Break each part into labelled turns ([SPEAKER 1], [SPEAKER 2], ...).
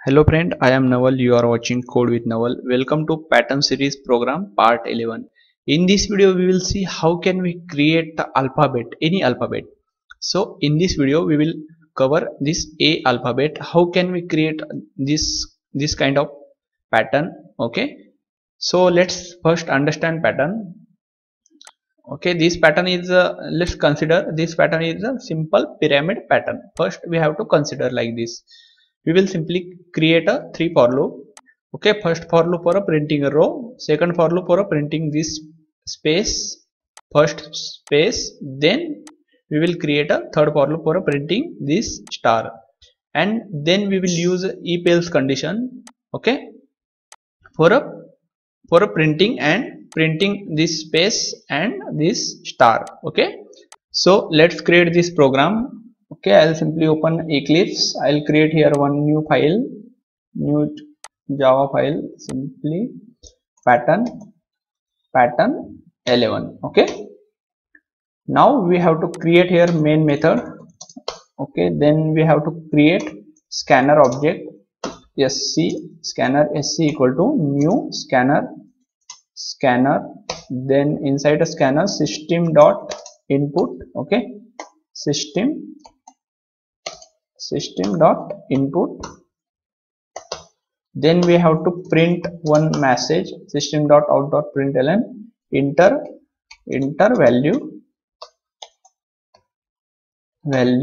[SPEAKER 1] Hello friend, I am Naval. You are watching Code with Naval. Welcome to Pattern Series program part 11. In this video we will see how can we create the alphabet, any alphabet. So in this video we will cover this A alphabet. How can we create this kind of pattern? Okay. So let's first understand pattern. Okay, this pattern is let's consider this pattern is a simple pyramid pattern. First we have to consider like this. We will simply create a 3 for loop. Okay, first for loop for a printing a row, second for loop for a printing this space, first space, then we will create a third for loop for a printing this star, and then we will use if else condition. Okay, for a printing and printing this space and this star. Okay, so let's create this program. Okay, I'll simply open Eclipse. I'll create here one new file, new Java file, simply pattern 11. Okay, now we have to create here main method. Okay, then we have to create scanner object sc, scanner sc equal to new scanner, then inside a scanner system dot input. Okay, system dot input, then we have to print one message, system dot out dot println enter value, then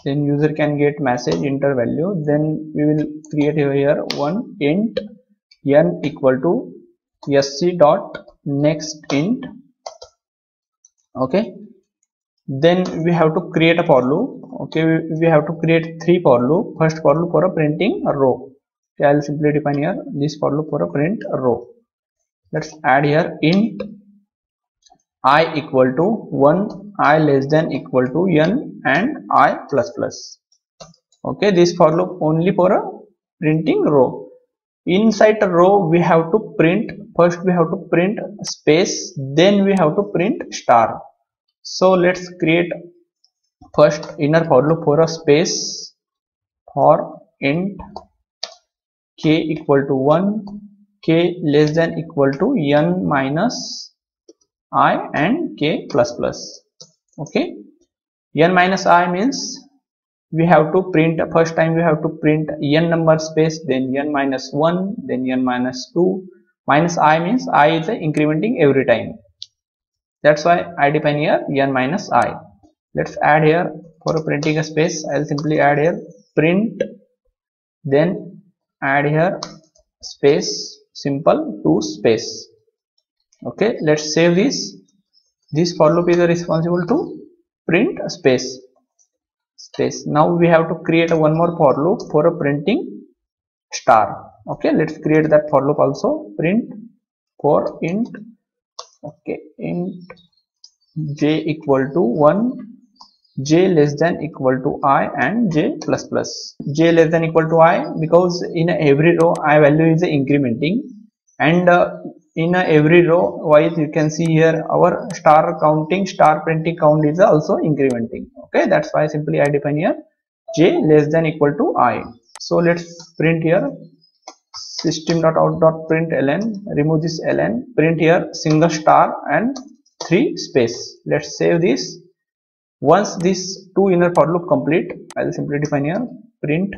[SPEAKER 1] user can get message enter value. Then we will create here one int n equal to sc dot next int. Okay, then we have to create a for loop. Okay, we have to create 3 for loop. First for loop for a printing a row. Okay, I'll simply define here this for loop for a print a row. Let's add here int I equal to 1, I less than equal to n, and I plus plus. Okay, this for loop only for a printing row. Inside a row we have to print, first we have to print space, then we have to print star. So let's create first inner for loop for a space for int k equal to 1, k less than equal to n minus I and k plus plus. Okay, n minus I means we have to print, first time we have to print n number space, then n minus 1, then n minus 2, minus I means I is incrementing every time. That's why I define here n minus I. Let's add here for printing a space. I'll simply add here print, then add here space, simple to space. Okay, let's save this. This for loop is responsible to print space. Now we have to create one more for loop for a printing star. Okay, let's create that for loop also. Print for int, okay, int j equal to 1, j less than equal to I and j plus plus. J less than equal to I because in every row I value is incrementing, and in every row wise you can see here our star counting, star printing count is also incrementing. Okay, that's why simply I define here j less than equal to I. So let's print here system dot out dot println, remove this ln, print here single star and 3 space. Let's save this. Once this 2 inner for loop complete, I will simply define here print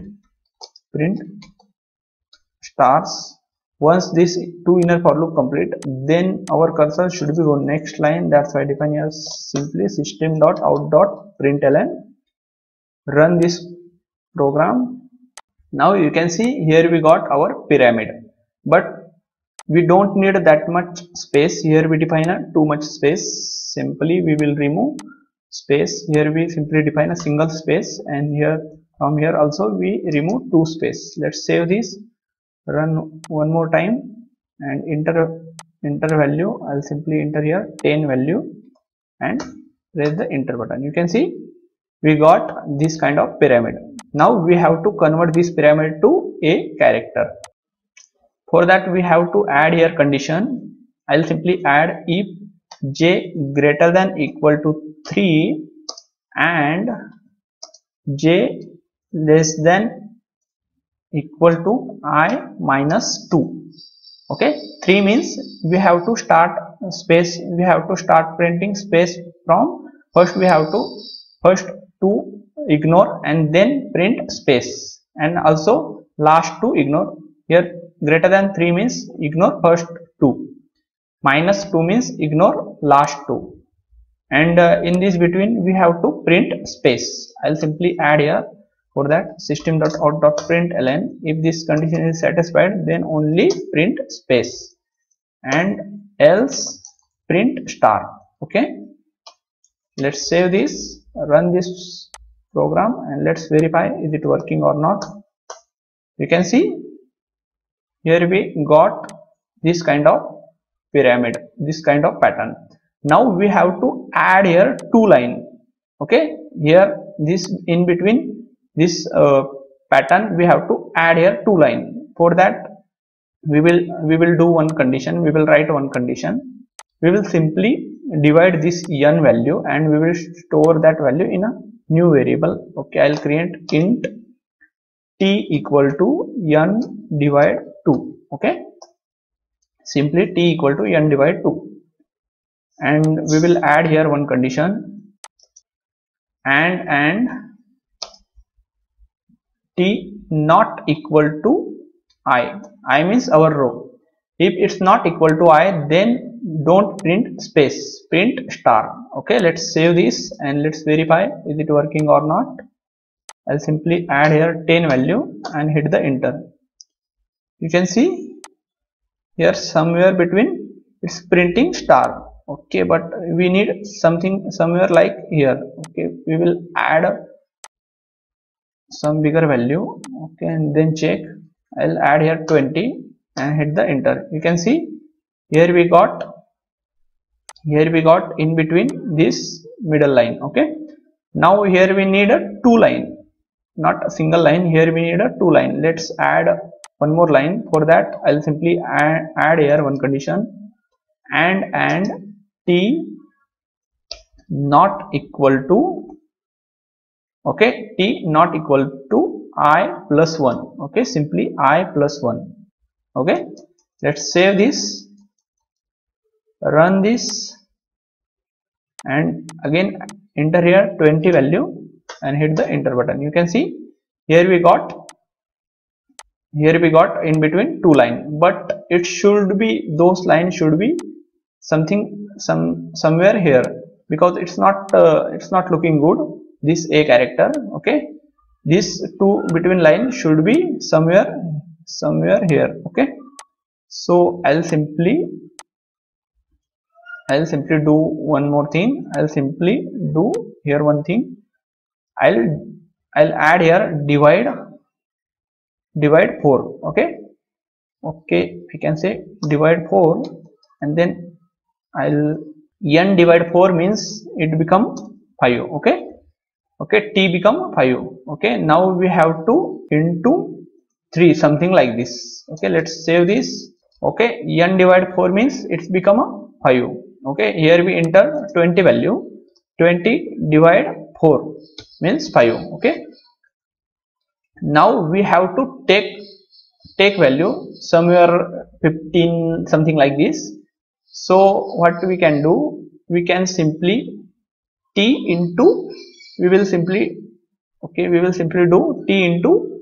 [SPEAKER 1] stars. Once this 2 inner for loop complete, then our cursor should be on next line. That's why I define here simply system dot out dot println, run this program. Now you can see here we got our pyramid, but we don't need that much space. Here we define a too much space. Simply we will remove space. Here we simply define a single space, and here from here also we remove 2 space. Let's save this, run one more time, and enter value. I'll simply enter here 10 value and press the enter button. You can see we got this kind of pyramid. Now we have to convert this pyramid to a character. For that we have to add here condition. I'll simply add if j greater than equal to 3 and j less than equal to I minus 2. Okay, 3 means we have to start space, we have to start printing space from first, we have to first 2 ignore and then print space, and also last 2 ignore. Here greater than 3 means ignore first 2, minus 2 means ignore last 2, and in this between we have to print space. I'll simply add here. For that, system.out.println, if this condition is satisfied, then only print space, and else print star. Okay, let's save this, run this program, and let's verify is it working or not. You can see here we got this kind of pyramid, this kind of pattern. Now we have to add here 2 line. Okay, here this in between this pattern we have to add here 2 line. For that, we will do one condition, we will write one condition. We will simply divide this n value and we will store that value in a new variable. Okay, I'll create int t equal to n divide 2. Okay, simply t equal to n divide 2, and we will add here one condition, and t not equal to I means our row. If it's not equal to I, then don't print space, print star. Okay, let's save this and let's verify is it working or not. I'll simply add here 10 value and hit the enter. You can see here somewhere between it's printing star. Okay, but we need something somewhere like here. Okay, we will add some bigger value. Okay, and then check. I'll add here 20 and hit the enter. You can see here we got in between this middle line. Okay, now here we need a 2 line, not a single line. Here we need a 2 line. Let's add one more line. For that, I'll simply add here one condition, and t not equal to, okay, t not equal to I plus 1. Okay, simply I plus 1. Okay, let's save this, run this, and again enter here 20 value and hit the enter button. You can see here we got in between 2 line, but it should be, those lines should be somewhere here, because it's not looking good, this a character. Okay, this 2 between line should be somewhere here. Okay, so I'll simply do one more thing. I'll simply do here one thing. I'll add here divide 4. Okay, we can say divide 4, and then I'll n divide 4 means it become 5. Okay, t become 5. Okay, now we have to into 3, something like this. Okay, let's save this. Okay, n divide 4 means it's become a 5. Okay, here we enter 20 value. 20 divide 4 means 5. Okay, now we have to take value somewhere 15, something like this. So what we can do, we can simply t into, we will simply do t into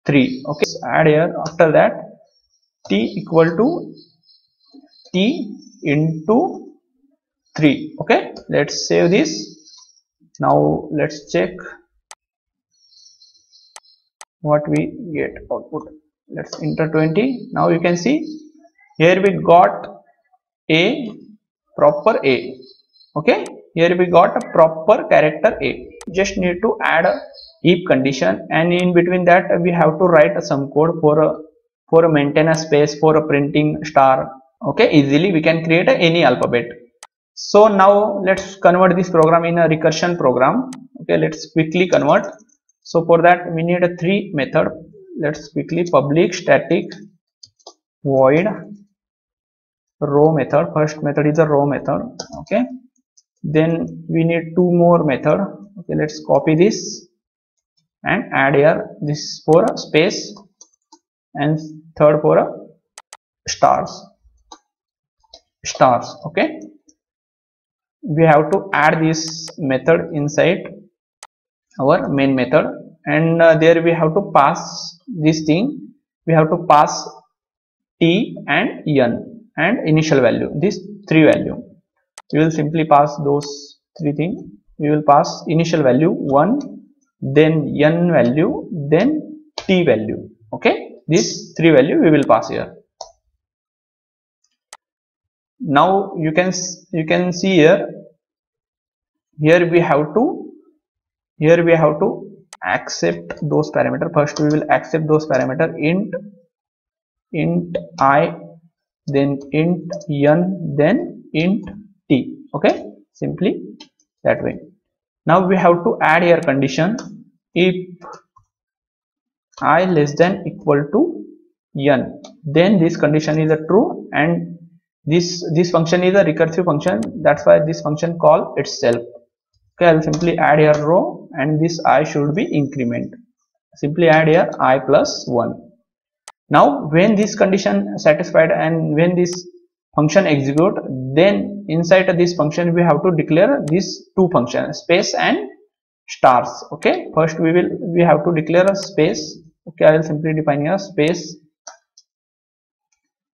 [SPEAKER 1] 3. Okay, so add here, after that t equal to t into 3. Okay, let's save this. Now let's check what we get output. Let's enter 20. Now you can see here we got a proper a. Okay, here we got a proper character a. Just need to add a if condition, and in between that we have to write some code for a maintenance space, for a printing star. Okay, easily we can create any alphabet. So now let's convert this program in a recursion program. Okay, let's quickly convert. So for that we need a 3 method. Let's quickly public static void row method. First method is a row method. Okay, then we need 2 more method. Okay, let's copy this and add here this for a space and third for a stars. Okay, we have to add this method inside our main method, and there we have to pass this thing. We have to pass t and n and initial value, these three value. We will simply pass those three things. We will pass initial value 1, then n value, then t value. Okay, these three value we will pass here. Now you can see here we have to accept those parameter. First we will accept those parameter int I, then int n, then int t. Okay, simply that way. Now we have to add here condition. If I less than equal to n, then this condition is a true, and this function is a recursive function. That's why this function call itself. Okay, I will simply add here row, and this I should be increment. Simply add here I plus 1. Now when this condition satisfied and when this function execute, then inside this function we have to declare these two functions, space and stars. Okay, first we have to declare a space. Okay, I will simply define here space.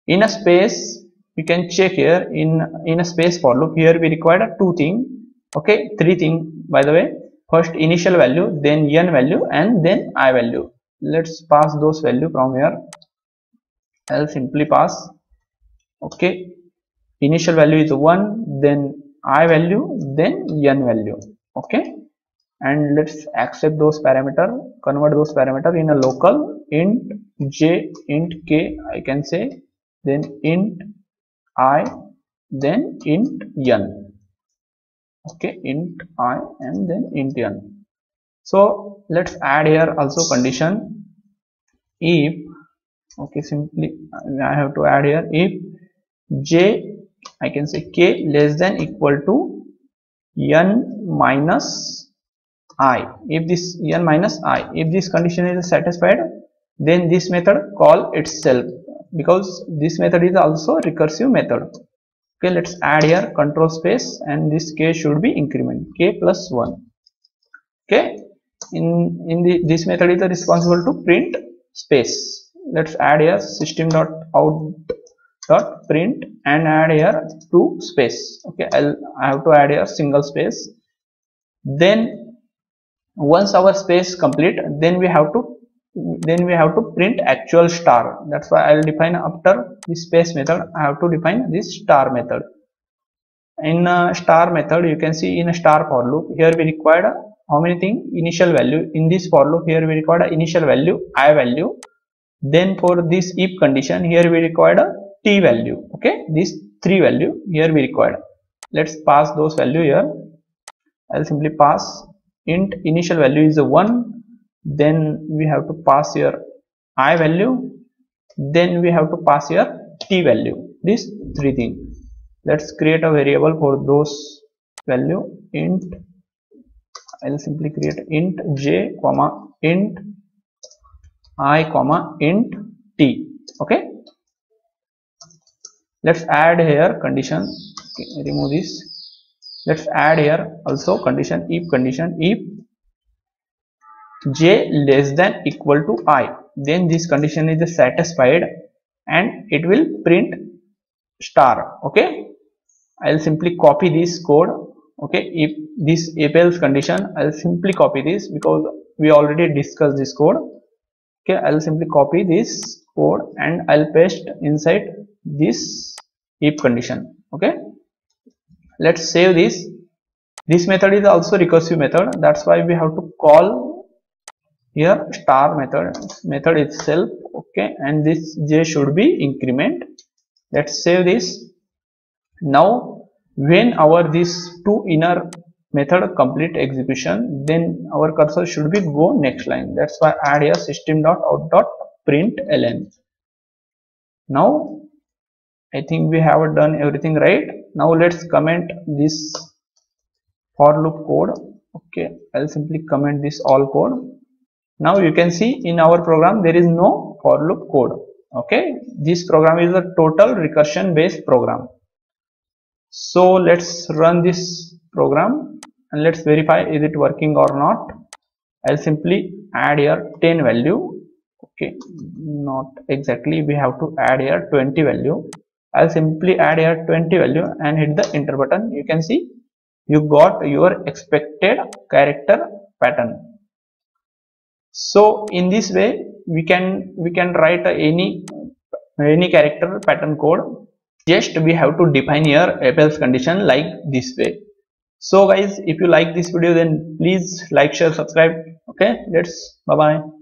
[SPEAKER 1] In a space, you can check here in a space for loop. Here we require two things. Okay, three things by the way. First initial value, then n value, and then I value. Let's pass those value from here. I'll simply pass. Okay, initial value is 1, then I value, then n value. Okay, and let's accept those parameter, convert those parameter in a local int j, int k, I can say, then int I, then int n. Okay, int I and then int n. So let's add here also condition. If, okay, simply I have to add here, if j, I can say k less than equal to n minus I, if this n minus I, if this condition is satisfied, then this method call itself, because this method is also recursive method. Okay, let's add here control space, and this k should be increment k plus 1. Okay, this method is responsible to print space. Let's add here system.out.print and add here to space. Okay, I have to add here single space. Then once our space complete, then we have to print actual star. That's why I will define after this space method. I have to define this star method. In a star method, you can see in a star for loop, here we require how many things? Initial value. In this for loop, here we require initial value, I value. Then for this if condition, here we require a t value. Okay, these three value here we require. Let's pass those value here. I'll simply pass int initial value is a 1. Then we have to pass here I value. Then we have to pass here t value. These three things. Let's create a variable for those value. Int, I'll simply create int j comma int I comma int t. Okay, let's add here condition. Okay, remove this. Let's add here also condition. If j less than equal to I, then this condition is satisfied and it will print star. Okay, I'll simply copy this code. Okay, if this if else condition, I'll simply copy this because we already discussed this code. Okay, I'll simply copy this code and I'll paste inside this if condition. Okay, let's save this. This method is also recursive method. That's why we have to call here star method itself. Okay, and this j should be increment. Let's save this. Now when our this two inner method complete execution, then our cursor should be go next line. That's why add here system.out.println. Now I think we have done everything right. Now let's comment this for loop code. Okay, I'll simply comment this all code. Now you can see in our program there is no for loop code. Okay, this program is a total recursion based program. So let's run this program and let's verify is it working or not. I'll simply add here 10 value. Okay, not exactly, we have to add here 20 value. I'll simply add here 20 value and hit the enter button. You can see you got your expected character pattern. So in this way we can write any character pattern code. Just we have to define here if else condition like this way. So guys, if you like this video then please like, share, subscribe. Okay, let's bye bye.